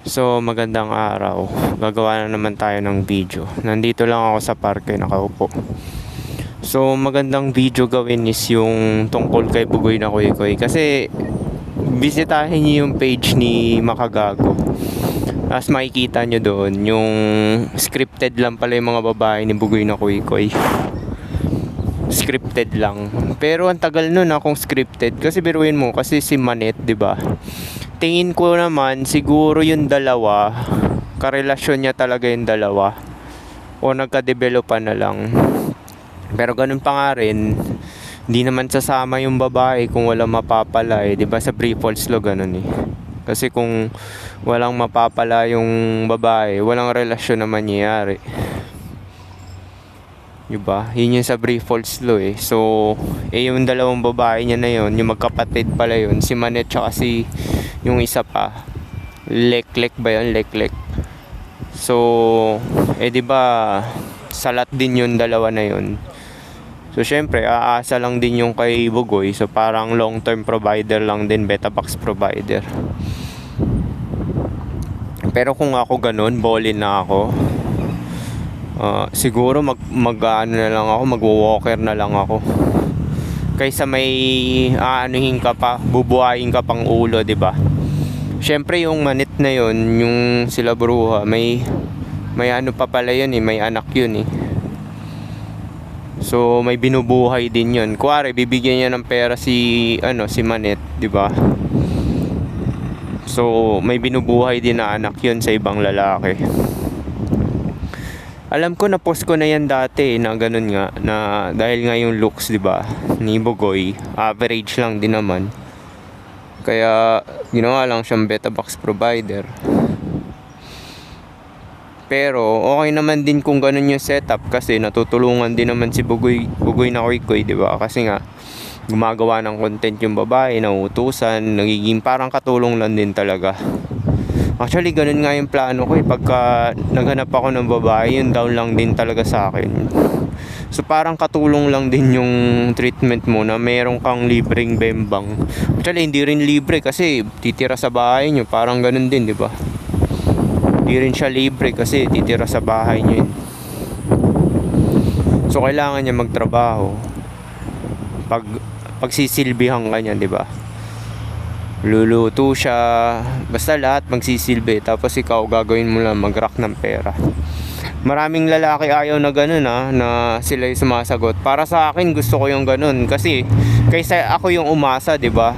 So magandang araw. Gagawa na naman tayo ng video. Nandito lang ako sa parke nakaupo. So magandang video gawin is yung tungkol kay Bugoy na Kuy Kuy. Kasi bisitahin niyo yung page ni Makagago. Tapos makikita nyo doon yung scripted lang pala yung mga babae ni Bugoy na Kuy Kuy. Scripted lang. Pero ang tagal nun kung scripted. Kasi biruin mo, kasi si Manet, 'di ba? Tingin ko naman siguro yung dalawa, karelasyon niya talaga yung dalawa. O nagka-developan na lang. Pero ganun pa nga rin, hindi naman sasama yung babae kung walang mapapala 'di ba? Sa Free Falls Law ganun eh. Kasi kung walang mapapala yung babae, walang relasyon na mangyayari. Diba? Yun yung sa Free Falls Law eh. So, yung dalawang babae niya na yun, yung magkapatid pala yun, si Manet tsaka si yung isa pa. Leklek ba yun? Leklek. So, diba, salat din yung dalawa na yun. So, syempre, aasa lang din yung kay Bugoy. So, parang long-term provider lang din, beta box provider. Pero kung ako ganun, ballin na ako. Siguro ano na lang ako, magwo-walker na lang ako. Kaysa may aanuhin ka pa, bubuhayin ka pang ulo, 'di ba? Syempre yung Manet na 'yon, yung sila bruha, may ano pa pala 'yun eh, may anak 'yun eh. So may binubuhay din 'yun. Kuwari bibigyan niya ng pera si Manet, 'di ba? So may binubuhay din na anak 'yun sa ibang lalaki. Alam ko na post ko na yan dati na ganun nga, na dahil nga yung looks 'di ba ni Bugoy average lang din naman, kaya ginawa lang siyang beta box provider. Pero okay naman din kung ganun yung setup, kasi natutulungan din naman si Bugoy na Kuy Kuy 'di ba? Kasi nga gumagawa ng content yung babae, nauutusan, nagiging parang katulong lang din talaga. Actually, ganun nga yung plano ko eh. Pagka naghanap ako ng babae, yun down lang din talaga sa akin. So parang katulong lang din yung treatment mo na meron kang libreng bembang. Actually, hindi rin libre kasi titira sa bahay nyo. Parang ganun din, di ba? Hindi rin siya libre kasi titira sa bahay nyo yun. So kailangan niya magtrabaho. Pagsisilbihan ka niya, di ba? Luluto siya, basta lahat magsisilbi, tapos ikaw gagawin mo lang mag-rack ng pera. Maraming lalaki ayaw na ganun na sila yung sumasagot. Para sa akin gusto ko yung ganun, kasi kaysa ako yung umasa, 'di ba?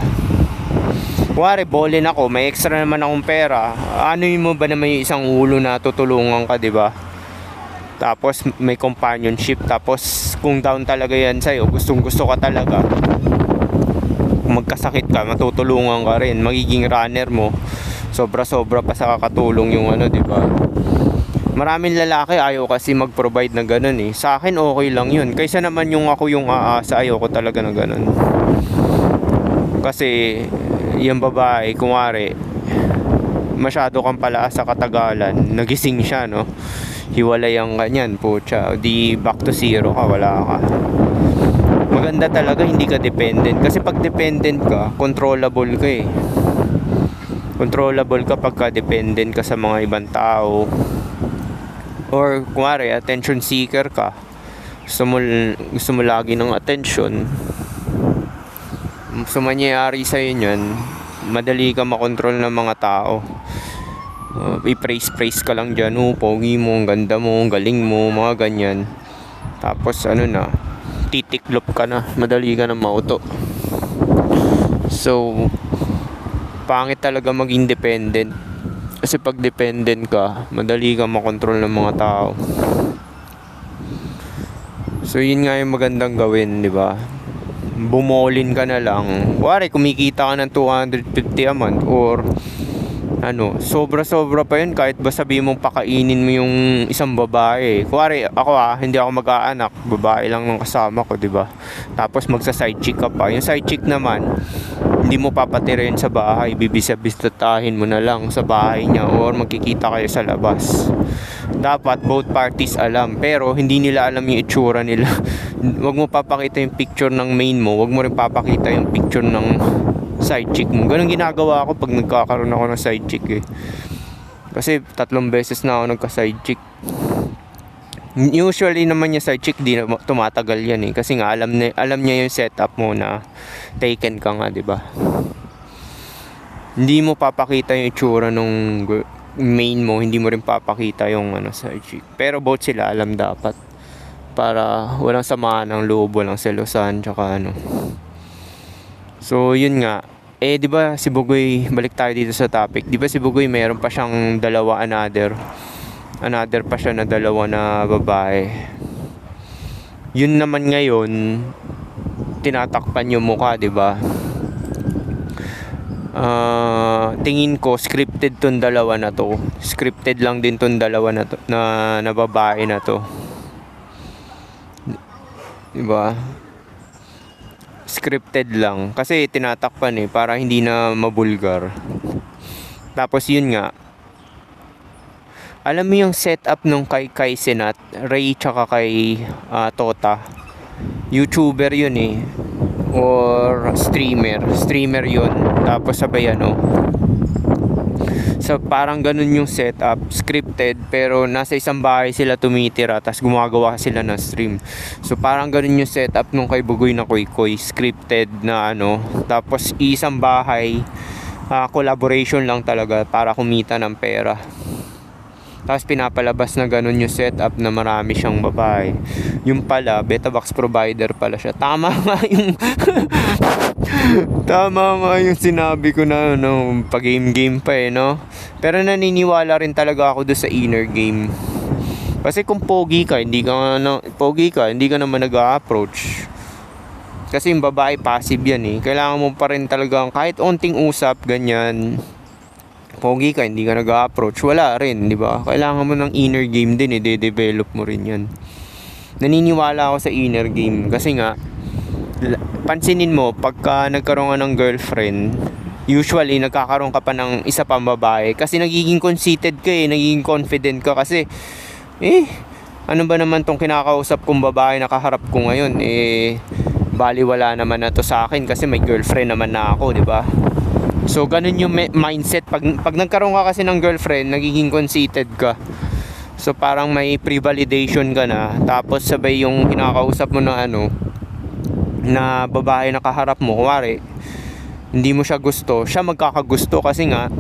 Kuwari ballin ako, may extra naman akong pera, ano mo ba naman yung isang ulo na tutulungan ka, 'di ba? Tapos may companionship, tapos kung down talaga yan sa'yo, gustong gusto ka talaga, magkasakit ka, matutulungan ka rin, magiging runner mo, sobra-sobra pa sa kakatulong yung di ba? Maraming lalaki ayaw kasi mag-provide na ganun eh. Sa akin okay lang yun, kaysa naman yung ako yung aasa, ayoko talaga na ganun. Kasi yung babae, kumare masyado kang palaas sa katagalan, nagising siya, hiwalay ang ganyan, pucha, di back to zero ka, wala ka. Maganda talaga hindi ka dependent, kasi pag dependent ka, controllable ka eh. Controllable ka pagka dependent ka sa mga ibang tao, or kumare attention seeker ka, gusto mo lagi ng attention, so mangyayari sa'yo yun, madali ka makontrol ng mga tao. I-praise ka lang dyan, pogi mo, ang ganda mo, ang galing mo, mga ganyan. Tapos titiklop ka na, madali ka na mauto. So pangit talaga maging dependent, kasi pag dependent ka, madali ka makontrol ng mga tao. So yun nga yung magandang gawin, di ba? Bumolin ka na lang. Kuwari kumikita ka ng 250 a month, or sobra-sobra pa yun, kahit ba sabihin mong pakainin mo yung isang babae. Kuwari ako hindi ako mag-aanak, babae lang ng kasama ko, 'di ba? Tapos magsa-side chick ka pa. Yung side chick naman, hindi mo papatirin sa bahay, bibisabistatahin mo na lang sa bahay niya, or magkikita kayo sa labas. Dapat both parties alam, pero hindi nila alam yung itsura nila. Wag mo papakita yung picture ng main mo, wag mo rin papakita yung picture ng side chick mo. Ganun ginagawa ko pag nagkakaroon ako ng side chick eh. Kasi 3 beses na ako nagka-side chick. Usually naman yung side chick di na tumatagal yan eh. Kasi nga alam niya yung setup mo na taken ka nga, 'di ba? Hindi mo papakita yung itsura nung main mo, hindi mo rin papakita yung side chick. Pero both sila alam dapat. Para walang samaan ng loob, walang selosan, tsaka So, yun nga. 'di ba si Bugoy, balik tayo dito sa topic. 'Di ba si Bugoy meron pa siyang dalawa another pa siya na dalawa na babae. Yun naman ngayon tinatakpan yung mukha, 'di ba? Tingin ko scripted tong dalawa na to. Scripted lang din tong dalawa na to, na babae na to. 'Di ba? Scripted lang kasi tinatakpan para hindi na mabulgar. Tapos yun nga, alam mo yung setup nung kay Senat, Ray tsaka kay Tota. YouTuber yun or streamer yun. Tapos sabay so parang ganun yung setup, scripted pero nasa isang bahay sila tumitira tapos gumagawa sila ng stream. So parang ganun yung setup nung kay Bugoy na Koy, scripted na tapos isang bahay, collaboration lang talaga para kumita ng pera. Tapos pinapalabas na ganun yung setup na marami siyang babae. Yung pala, beta box provider pala siya. Tama nga yung sinabi ko na pag game pa no. Pero naniniwala rin talaga ako doon sa inner game. Kasi kung pogi ka, hindi ka naman nag-a-approach. Kasi yung babae passive yan Kailangan mo pa rin talagang kahit onting usap ganyan. Pogi ka, hindi ka nag-a-approach, wala rin, di ba? Kailangan mo ng inner game din, de-develop mo rin yan. Naniniwala ako sa inner game kasi nga, pansinin mo, pagka nagkaroon ka ng girlfriend, usually nagkakaroon ka pa ng isa pang babae kasi nagiging conceited ka nagiging confident ka kasi, ano ba naman tong kinakausap kong babae na kaharap ko ngayon, baliwala naman na to sa akin kasi may girlfriend naman na ako, di ba? So ganun yung mindset pag nagkaroon ka kasi ng girlfriend, nagiging conceited ka. So parang may pre-validation ka na, tapos sabay yung kinakausap mo na na babae na kaharap mo, kuwari hindi mo siya gusto, siya magkakagusto kasi nga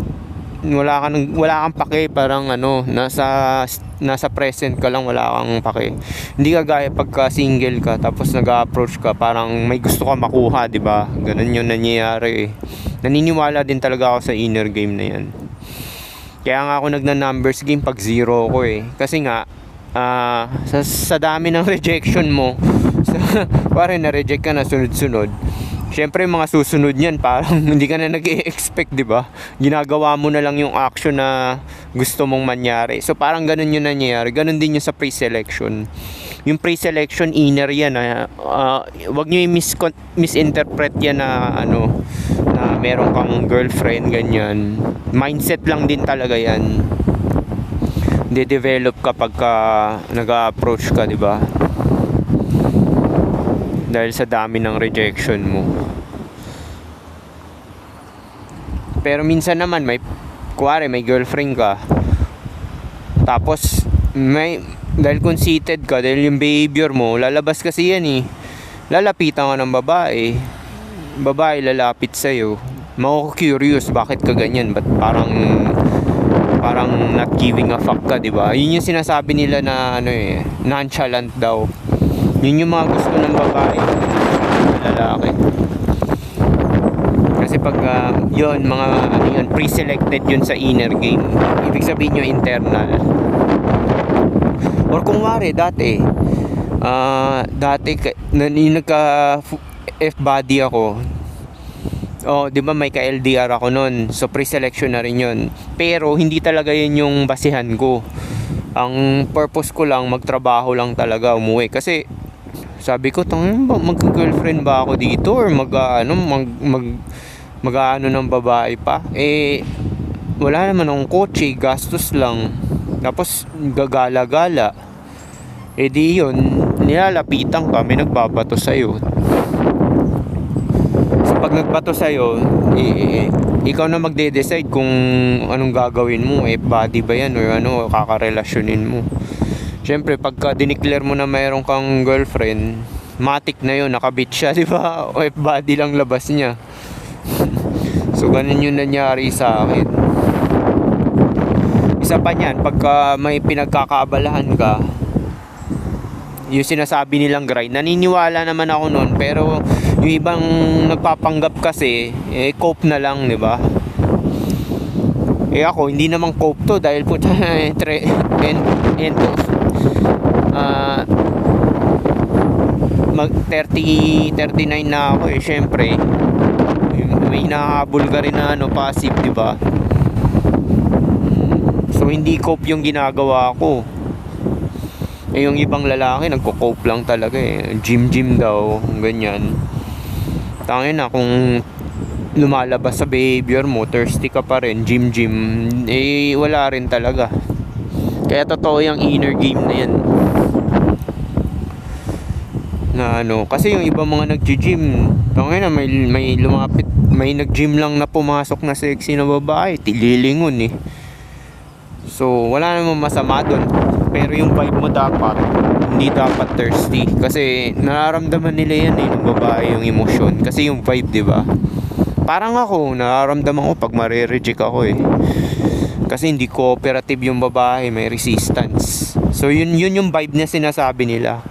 wala kang pake, parang nasa present ka lang, wala kang pake. Hindi ka gaya pagka single ka tapos nag-approach ka, parang may gusto ka makuha, di ba? Ganun yung nangyayari Naniniwala din talaga ako sa inner game na yan. Kaya nga ako nagna-numbers game pag zero ko kasi nga sa dami ng rejection mo, parang na-reject ka na sunod-sunod. Siyempre mga susunod niyan parang hindi ka na nag-e-expect, di ba? Ginagawa mo na lang yung action na gusto mong mangyari. So parang ganun yung nangyayari. Ganun din yung sa pre-selection. Yung pre-selection inner yan wag niyo misinterpret yan na na meron kang girlfriend ganyan. Mindset lang din talaga yan. De-develop kapag nag-a-approach ka, di ba? Dahil sa dami ng rejection mo. Pero minsan naman may girlfriend ka, tapos dahil conceited ka, dahil yung behavior mo, lalabas kasi yan lalapitan ka ng babae lalapit sa'yo, curious bakit ka ganyan, ba't parang not giving a fuck ka, diba? Yun yung sinasabi nila na nonchalant daw. Yun yung mga gusto ng babae na lalaki. Kasi pag yun, pre-selected yun sa inner game, ibig sabihin yung internal. Or kung wari dati nagka F-body ako, di ba may ka-LDR ako nun, so pre-selection na rin yun, pero hindi talaga yun yung basihan ko. Ang purpose ko lang, magtrabaho lang talaga, umuwi, kasi sabi ko, mag-girlfriend ba ako dito or mag-ano ng babae pa? Wala naman akong kotse, gastos lang, tapos gagala-gala. Di yun, nilalapitan ka, may nagbabato sa'yo. So pag nagbato sa'yo, ikaw na magde-decide kung anong gagawin mo, body ba yan or ano, kakarelasyonin mo. Siyempre, pagka dineclare mo na mayroon kang girlfriend, matik na yun, nakabit siya, di ba? Body lang labas niya. So, ganun yung nangyari sa akin. Isa pa niyan, pagka may pinagkakaabalahan ka, yung sinasabi nilang grind, naniniwala naman ako nun, pero yung ibang nagpapanggap kasi, cope na lang, di ba? Ako, hindi naman cope to dahil puta mag 30, 39 na ako syempre may nahabol ka rin na passive, di ba? So hindi cope yung ginagawa ko. Yung ibang lalaki nagko-cope lang talaga gym daw, ganyan. Tangin na kung lumalabas sa behavior mo, thirsty ka pa rin, gym, wala rin talaga. Kaya totoo yung inner game na yan. Na kasi yung ibang mga nagji-gym, tangin na may lumapit, may nag-gym lang na pumasok na sexy na babae, tililingon So wala namang masama doon. Pero yung vibe mo dapat, hindi dapat thirsty. Kasi nararamdaman nila yan ng babae yung emosyon. Kasi yung vibe, di ba? Parang ako, nararamdaman ko pag mare-reject ako Kasi hindi cooperative yung babae, may resistance. So yun yung vibe na sinasabi nila.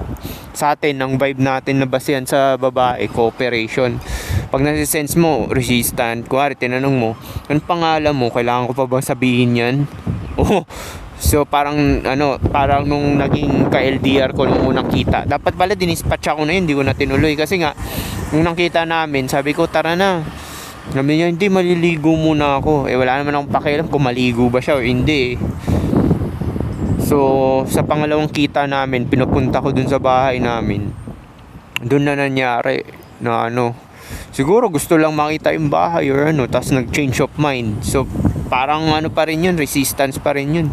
Sa atin, ang vibe natin na basehan sa babae, cooperation. Pag nasisense mo, resistant. Kuwari, tinanong mo, anong pangalan mo? Kailangan ko pa bang sabihin yan? So parang nung naging ka-LDR ko nung unang kita, dapat pala dinispatch ako na yun, hindi ko na tinuloy kasi nga nung nakita namin, sabi ko tara na. Sabi niya, hindi, maliligo muna ako. Wala naman akong pakialam kung maligo ba siya o hindi So sa pangalawang kita namin, pinupunta ko dun sa bahay namin. Dun na nangyari na siguro gusto lang makita yung bahay or tas nag-change of mind. So parang pa rin yun, resistance pa rin yun.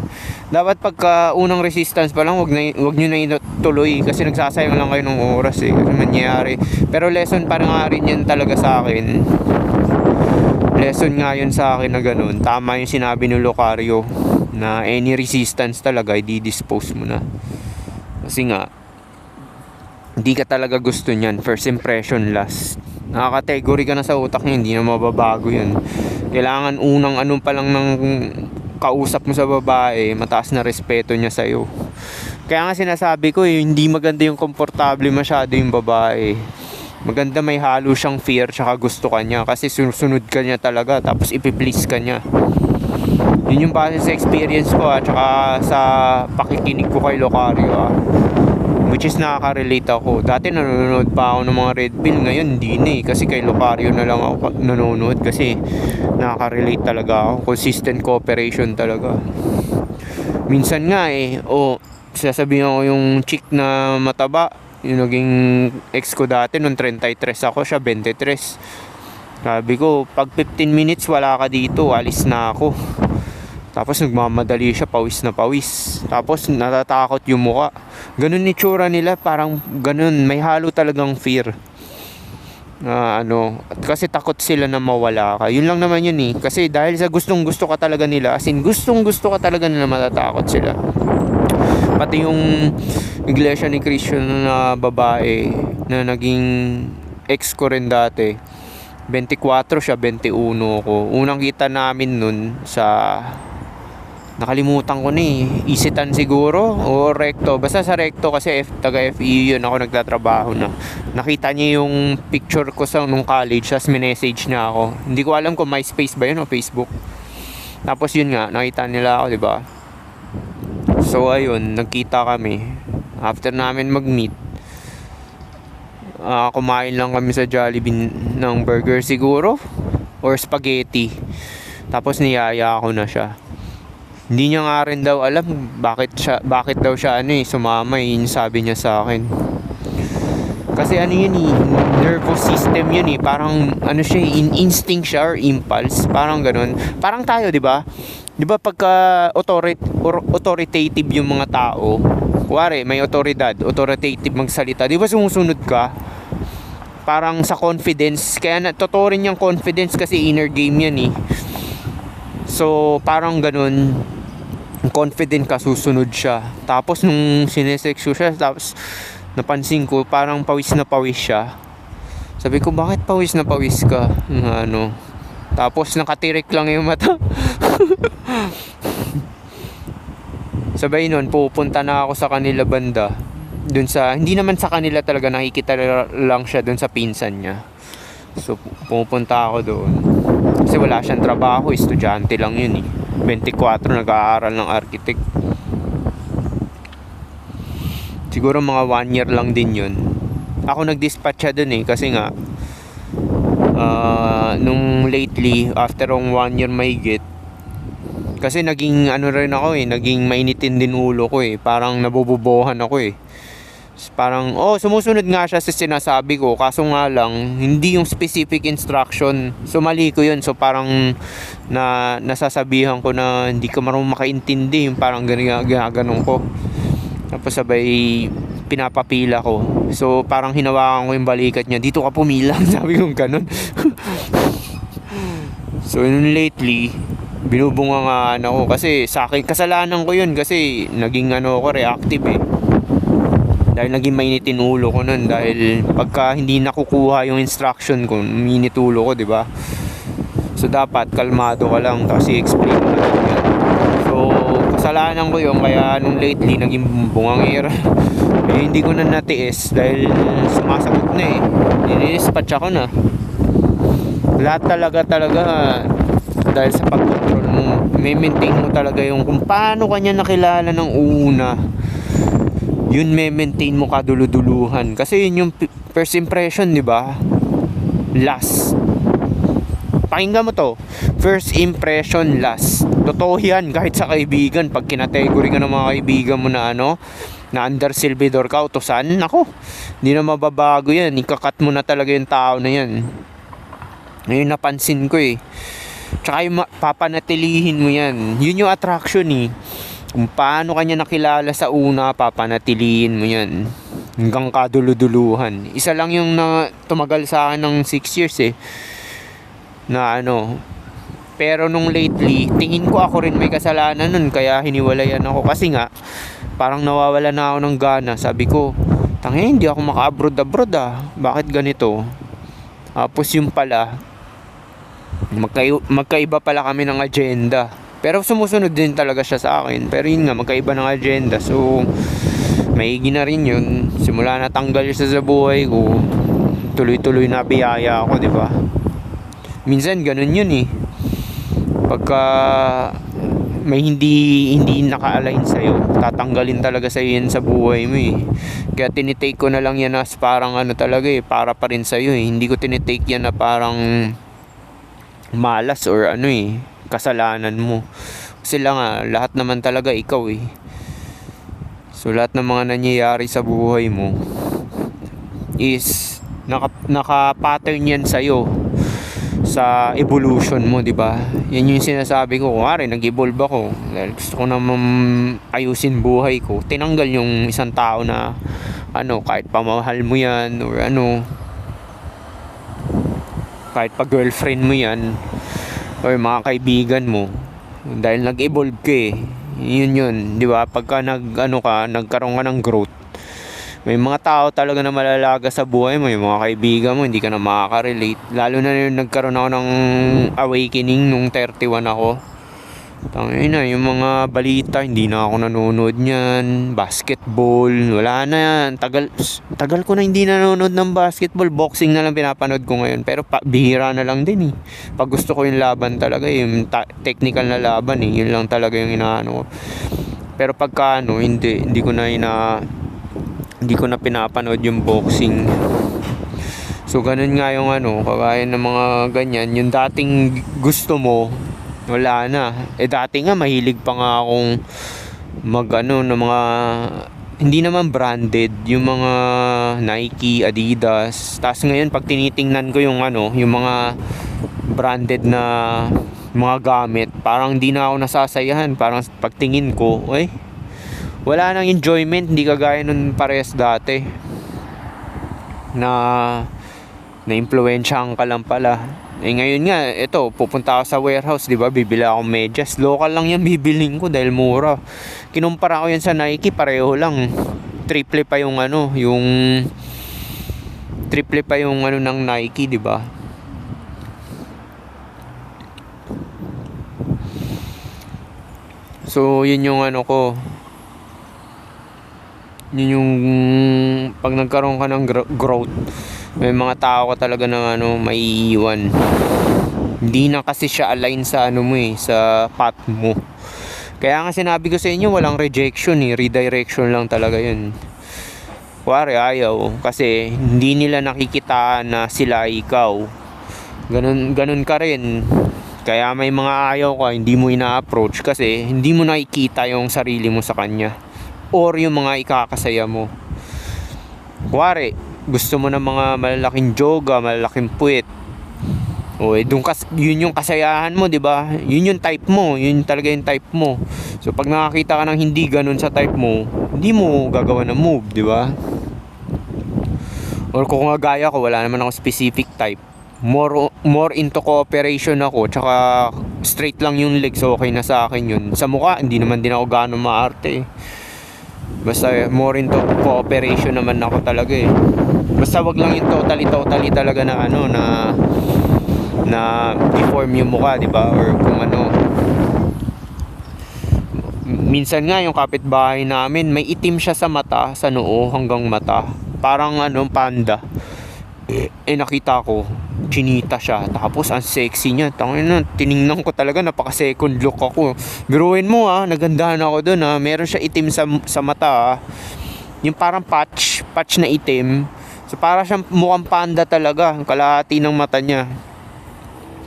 Dapat pagka unang resistance pa lang, wag nyo na ituloy kasi nagsasayang lang kayo ng oras kasi mangyayari. Pero lesson pa nga rin yan talaga sa akin. Lesson nga yun sa akin na ganun. Tama yung sinabi ni Locario na any resistance talaga i-dispose mo na. Kasi nga hindi ka talaga gusto niyan. First impression last. Nakakategory ka na sa utak niya, hindi na mababago yun. Kailangan unang pa lang ng kausap mo sa babae, mataas na respeto niya sa'yo. Kaya nga sinasabi ko hindi maganda yung komportable masyado yung babae. Maganda may halo siyang fear tsaka gusto ka niya kasi susunod ka niya talaga tapos ipiplease ka niya. Yun yung base sa experience ko tsaka sa pakikinig ko kay Locario which is nakaka-relate ako. Dati nanonood pa ako ng mga Red Pill, ngayon hindi na kasi kay Locario na lang ako nanonood kasi nakaka-relate talaga ako. Consistent cooperation talaga. Minsan nga sasabihin ko yung chick na mataba, yung naging ex ko dati nung 33 ako, siya 23. Sabi ko, pag 15 minutes wala ka dito, alis na ako. Tapos nagmamadali siya, pawis na pawis. Tapos natatakot yung muka. Ganun ni tsura nila, parang ganun, may halo talagang fear. Kasi takot sila na mawala ka. Yun lang naman yun Kasi dahil sa gustong gusto ka talaga nila, as in gustong gusto ka talaga nila, matatakot sila. Pati yung iglesia ni Christian na babae na naging ex ko rin dati, 24 siya, 21 ko. Unang kita namin nun sa nakalimutan ko Isitan siguro o Recto, basta sa Recto kasi taga FEU yun ako nagtatrabaho na. Nakita niya yung picture ko sa nung college, as minessage niya ako. Hindi ko alam kung MySpace ba yun o Facebook. Tapos yun nga, nakita nila ako, diba? So ayun, nagkita kami. After namin mag-meet, kumain lang kami sa Jollibee ng burger siguro or spaghetti. Tapos niyaya ako na siya. Hindi niya nga rin daw alam bakit daw siya sumama yun sabi niya sa akin. Kasi nervous system yun parang siya instinct siya or impulse, parang ganun. Parang tayo, 'di ba? 'Di ba pagka authoritative yung mga tao, kuwari may authoritative magsalita, 'di ba sumusunod ka? parang sa confidence, kaya totoo rin yung confidence kasi inner game yan eh. So parang ganun, confident ka, susunod siya. Tapos nung sinesexo siya, tapos napansin ko parang pawis na pawis siya. Sabi ko, bakit pawis na pawis ka? Ano? Tapos nakatirik lang yung mata. Sabay nun, pupunta na ako sa kanila banda. Dun sa, hindi naman sa kanila talaga, nakikita lang siya dun sa pinsan niya. So pupunta ako doon. Kasi wala siyang trabaho, estudyante lang yun eh. 24, nag-aaral ng architect. Siguro mga 1 year lang din yun. Ako nag-dispatch siya dun eh, kasi nga nung lately, after 1 year mahigit, kasi naging ano rin ako eh, naging mainitin din ulo ko eh. Parang nabububohan ako eh. Parang, sumusunod nga siya sa sinasabi ko. Kaso nga lang, hindi yung specific instruction. So, mali ko yun. So, parang nasasabihan ko na hindi ko marunong makaintindi. Yung parang ganun ko. Tapos sabay, pinapapila ko. So, parang hinawakan ko yung balikat niya. Dito ka pumila. Sabi ko ganun. So, yun lately, binubunga nga ako kasi sa akin kasalanan ko yun kasi naging ako reactive eh, dahil naging mainitin ulo ko nun dahil pagka hindi nakukuha yung instruction ko, minit ulo ko, di ba? So dapat kalmado ka lang tapos i-explain mo na yun. So kasalanan ko yun, kaya nung lately naging bungangera. Eh, hindi ko na natiis dahil sumasagot na eh, dinidispatch ako na lahat talaga dahil sa pag-control mo, maintain mo talaga yung kung paano kanya nakilala ng una, yun maintain mo kaduluduluhan kasi yun yung first impression, di ba? Last, pakinggan mo to, first impression last. Totoo yan kahit sa kaibigan. Pag kinategory ka ng mga kaibigan mo na na under silbidor ka, utosan, nako, hindi na mababago yan. Ikakat mo na talaga yung tao na yan. Ngayon napansin ko eh. Tsaka yung papanatilihin mo yan. Yun yung attraction eh. Kung paano kanya nakilala sa una, papanatilihin mo yan hanggang kaduluduluhan. Isa lang yung tumagal sa akin ng 6 years eh, na pero nung lately, tingin ko ako rin may kasalanan nun, kaya hiniwalayan ako. Kasi nga, parang nawawala na ako ng gana. Sabi ko, hindi ako maka-abroad bakit ganito? Tapos yung pala, magkaiba pala kami ng agenda. Pero sumusunod din talaga siya sa akin. Pero yun nga, magkaiba ng agenda. So, maigi na rin yun. Simula na tanggal siya sa buhay ko, tuloy-tuloy na biyaya ako, di ba? Minsan ganun yun eh. Pagka may hindi naka-align sa'yo, tatanggalin talaga sa'yo yan sa buhay mo eh. Kaya tinitake ko na lang yan as parang talaga eh, para pa rin sa'yo eh. Hindi ko tinitake yan na parang malas or kasalanan mo. Kasi lahat naman talaga ikaw eh. So lahat ng mga nangyayari sa buhay mo is naka-pattern yan sa'yo, sa evolution mo, di ba? Yan yung sinasabi ko. Kunwari, nag-evolve ako dahil gusto ko naman ayusin buhay ko. Tinanggal yung isang tao na kahit pamahal mo yan or kahit pa girlfriend mo yan or mga kaibigan mo, dahil nag-evolve ka eh. Yun, di ba? Pagka nagkaroon ka ng growth, may mga tao talaga na malalaga sa buhay mo, yung mga kaibigan mo, hindi ka na makaka-relate. Lalo na yung nagkaroon ako ng awakening nung 31 ako. Yung mga balita, hindi na ako nanonood niyan. Basketball, wala na yan. Tagal ko na hindi nanonood ng basketball. Boxing na lang pinapanood ko ngayon. Pero bihira na lang din eh. Pag gusto ko yung laban talaga, yung technical na laban eh, yun lang talaga yung inaano ko. Pero pagka hindi ko na pinapanood yung boxing. So ganun nga yung kagaya ng mga ganyan, yung dating gusto mo, wala na. Dati nga mahilig pa nga akong ng mga hindi naman branded, yung mga Nike, Adidas. Tapos ngayon pag tinitingnan ko yung yung mga branded na mga gamit, parang hindi na ako nasasayahan. Parang pagtingin ko, wala nang enjoyment. Hindi kagaya nun parehas dati na naimpluwensyahan ka lang pala. Ngayon nga, ito, pupunta ako sa warehouse, di ba? Bibili ako medyas. Local lang yan bibiling ko dahil mura. Kinumpara ko yan sa Nike, pareho lang. Triple pa yung triple pa yung ng Nike, di ba? So, yun yung ko. Yun yung pag nagkaroon ka ng growth, may mga tao ka talaga ng may iiwan. Hindi na kasi siya align sa mo sa path mo. Kaya nga sinabi ko sa inyo, walang rejection redirection lang talaga yun. Kuwari ayaw kasi hindi nila nakikita na sila ikaw. Ganun ka rin. Kaya may mga ayaw ka, hindi mo ina-approach kasi hindi mo nakikita yung sarili mo sa kanya or yung mga ikakasaya mo. Kuwari, gusto mo ng mga malalaking joga, malalaking puwet. O yun yung kasayahan mo, 'di ba? Yun yung type mo, yun talaga yung type mo. So pag nakakita ka ng hindi ganun sa type mo, hindi mo gagawa ng move, 'di ba? Or kung gaya ko, wala naman ako specific type. More into cooperation ako, tsaka straight lang yung legs, okay na sa akin yun. Sa mukha, hindi naman din ako gaano maarte. Basta more into cooperation naman ako talaga Basta wag lang yung totally talaga na na deform yung mukha, di ba? Or kung minsan nga yung kapitbahay namin, may itim siya sa mata, sa noo hanggang mata. Parang panda. Nakita ko, chinita siya. Tapos ang sexy niya. Tiningnan ko talaga, napaka second look ako. Biruin mo nagandahan ako doon Meron siya itim sa mata Yung parang patch na itim. So para siyang mukhang panda talaga. Ang kalahati ng mata niya.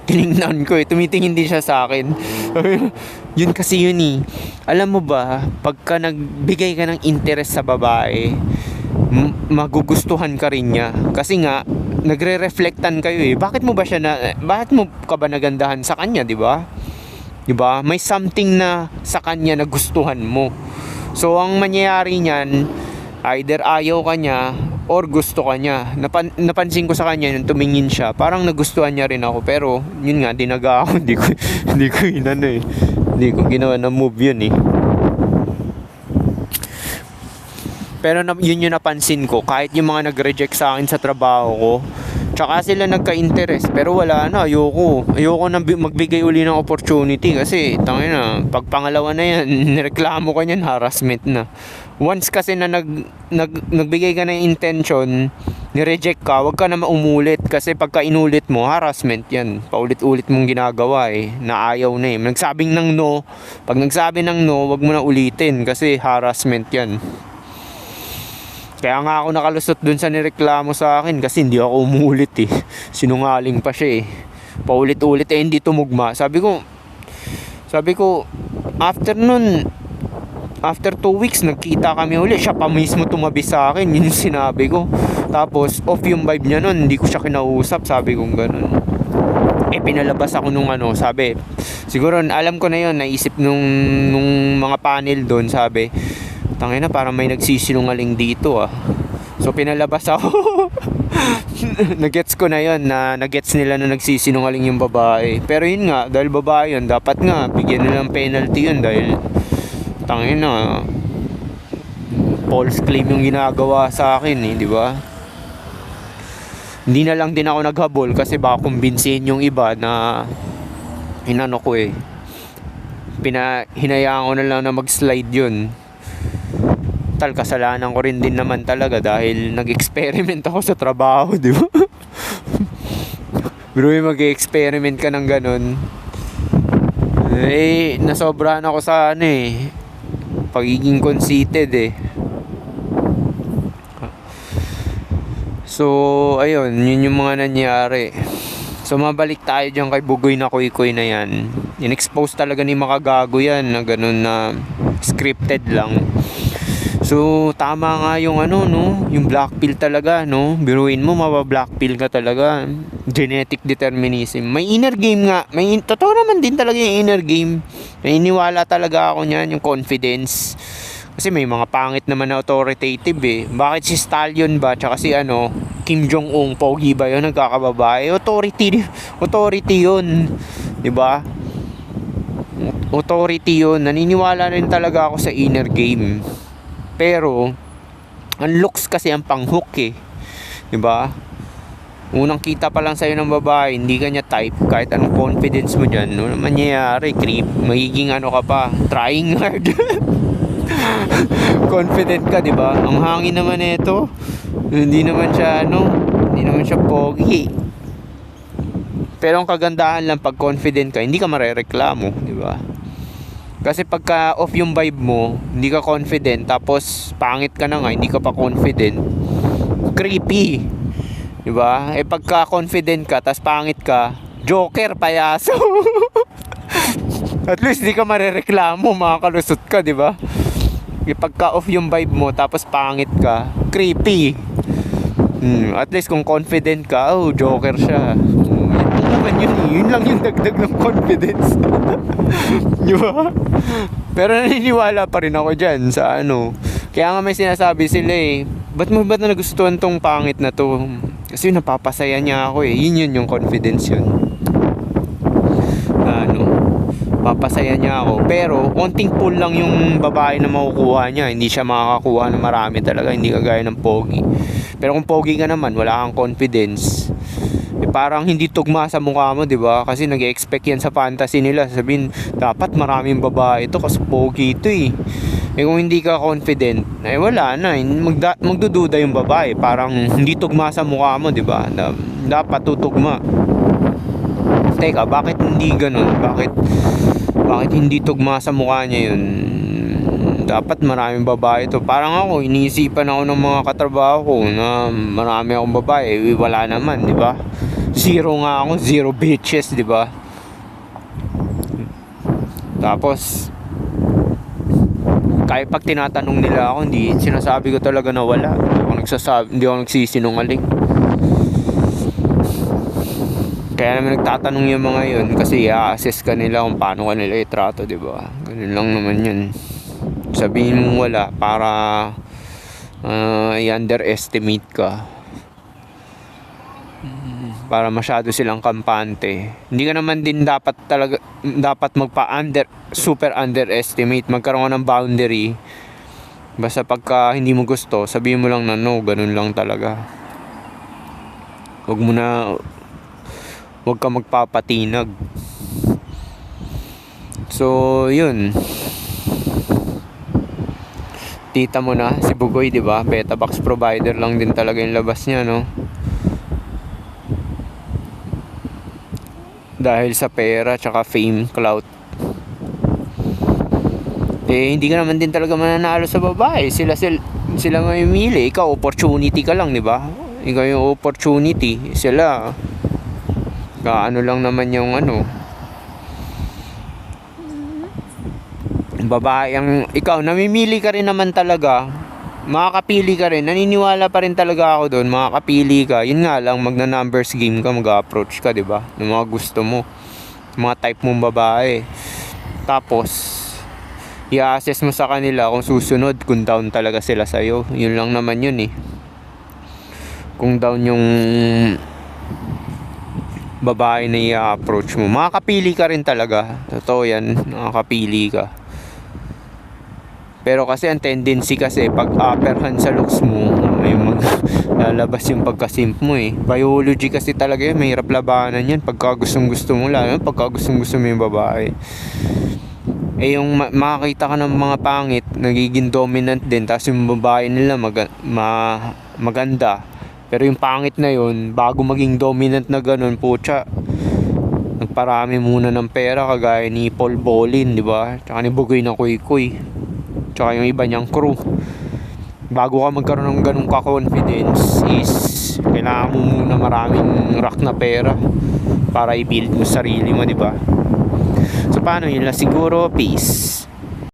Tiningnan ko tumitingin din siya sa akin. Yun kasi yun Alam mo ba, pagka nagbigay ka ng interest sa babae, magugustuhan ka rin niya. Kasi nga, nagre-reflectan kayo Bakit mo ka ba nagandahan sa kanya, di ba? Di ba? May something na sa kanya na gustuhan mo. So, ang mangyayari niyan, either ayaw ka niya or gusto ka niya. Napansin ko sa kanya nung tumingin siya, parang nagustuhan niya rin ako. Pero, yun nga, dinaga ako. Hindi ko ginawa na move yun Pero yun yung napansin ko, kahit yung mga nag-reject sa akin sa trabaho ko, tsaka sila nagka-interest, pero wala ayoko na magbigay uli ng opportunity kasi pag pangalawa na yan, nireklamo ka niyan, harassment na. Once kasi na nagbigay ka ng intention, ni-reject ka, wag ka na maumulit kasi pagka inulit mo, harassment yan, paulit-ulit mong ginagawa na ayaw na nagsabing ng no, pag nagsabi ng no, wag mo na ulitin kasi harassment yan. Kaya nga ako nakalusot dun sa nireklamo sa akin kasi hindi ako umulit Sinungaling pa siya paulit-ulit hindi tumugma. Sabi ko after 2 weeks nagkita kami uli, siya pa mismo tumabi sa akin, yun yung sinabi ko. Tapos off yung vibe niya nun, hindi ko siya kinausap, sabi kong ganun. Pinalabas ako nung sabi, siguro alam ko na yun, naisip nung mga panel doon, sabi, tangina, parang may nagsisinungaling dito So pinalabas ako. Nagets ko na yun, na nagets nila na nagsisinungaling yung babae. Pero yun nga, dahil babae yun, dapat nga bigyan nilang penalty yun dahil tangina, false claim yung ginagawa sa akin di ba? Hindi na lang din ako naghabol kasi baka kumbinsihin yung iba na ko hinayaan ko na lang na mag-slide yun. Kasalanan ko rin din naman talaga dahil nag-experiment ako sa trabaho, di ba? Pero mag-experiment ka ng ganun, nasobrahan ako sa pagiging conceited So ayun, yun yung mga nangyari. So mabalik tayo dyan kay Bugoy na Kuy na yan. In-expose talaga ni Makagago yan na ganun na scripted lang. So tama nga yung yung black pill talaga biruin mo, mabablack pill ka talaga. Genetic determinism. May inner game nga. Totoo naman din talaga yung inner game. Iniwala talaga ako niyan, yung confidence. Kasi may mga pangit naman na authoritative Bakit si Stallion ba tsaka si Kim Jong-un, pogi ba yun, nagkakababae? Authority yun, di ba? Authority yun. Naniniwala rin talaga ako sa inner game. Pero ang looks kasi ang pang-hook eh, di ba? Unang kita pa lang sa'yo ng babae, hindi ka niya type, kahit anong confidence mo dyan, ano mangyayari? Creep, magiging ano ka pa, trying hard. Confident ka, di ba? Ang hangin naman nito, hindi naman siya pogi. Pero ang kagandahan lang, pag confident ka, hindi ka marereklamo, di ba? Kasi pagka off yung vibe mo, hindi ka confident, tapos pangit ka na nga, hindi ka pa confident, creepy, di ba? Eh pagka confident ka, tapos pangit ka, joker, payaso. At least hindi ka marereklamo, makakalusot ka, di ba? E pagka off yung vibe mo, tapos pangit ka, creepy. At least kung confident ka, oh, joker siya. Yun naman yun eh. Yun lang yung dagdag ng confidence. Di ba? Pero naniniwala pa rin ako dyan sa ano. Kaya nga may sinasabi sila eh, ba't mo ba na nagustuhan tong pangit na to? Kasi napapasaya niya ako eh. Yun yung confidence yun. Papasaya niya ako. Pero konting pull lang yung babae na makukuha niya. Hindi siya makakakuha ng marami talaga. Hindi kagaya ng pogi. Pero kung pogi ka naman, wala kang confidence, eh parang hindi tugma sa mukha mo, di ba? Kasi nag-expect yan sa fantasy nila. Sabihin, dapat maraming babae ito kasi pogi ito eh. Eh kung hindi ka confident, eh wala na. Magdududa yung babae. Parang hindi tugma sa mukha mo, di ba? Dapat tutugma. Teka, bakit hindi ganun? Bakit hindi tugma sa mukha niya yun? Dapat maraming babae to. Parang ako, iniisipan ako ng mga katrabaho ko na marami akong babae. Wala naman, di ba? Zero nga ako, zero bitches, di ba? Tapos kahit pag tinatanong nila ako, hindi sinasabi ko talaga na wala. Hindi ako nagsisinungaling. Kaya naman nagtatanong yung mga yun kasi i-assess ka nila kung paano ka nila itrato, di ba? Ganun lang naman yun. Sabihin mo wala para i-underestimate ka. Para masyado silang kampante. Hindi ka naman din dapat super underestimate. Magkaroon ka ng boundary. Basta pagka hindi mo gusto, sabihin mo lang na no, ganun lang talaga. Huwag ka magpapatinag. So, yun. Tita mo na, si Bugoy, di ba? Beta box provider lang din talaga yung labas niya, no? Dahil sa pera, tsaka fame, clout. Eh, hindi ka naman din talaga mananalo sa babae. Sila mamimili. Ikaw, opportunity ka lang, di ba? Ikaw yung opportunity. Sila, ano lang naman yung babae ang ikaw, namimili ka rin naman talaga, makakapili ka rin, naniniwala pa rin talaga ako doon, makakapili ka. Yun nga lang, magna numbers game ka, mag-approach ka, di ba, ng mga gusto mo, mga type mong babae. Tapos i-assess mo sa kanila kung susunod, kung down talaga sila sa'yo. Yun lang naman yun eh. Kung down yung babae na i-approach mo, makakapili ka rin talaga. Totoo yan, makakapili ka. Pero kasi ang tendency kasi pag upper hand sa looks mo, may lalabas yung pagkasimp mo eh. Biology kasi talaga yun, mahirap labanan yan pagka gustong gusto mo, lalo pagka gustong gusto mo yung babae. Eh yung makakita ka ng mga pangit, nagiging dominant din, tapos yung babae nila maganda. Pero yung pangit na yun, bago maging dominant na ganun, putya, nagparami muna ng pera kagaya ni Paul Bolin, di ba? Tsaka ni Bugoy na Kuy-Kuy. Tsaka yung iba niyang crew. Bago ka magkaroon ng ganung ka-confidence is kailangan mo muna maraming rack na pera para i-build mo sarili mo, di ba? So paano yun lang siguro, peace.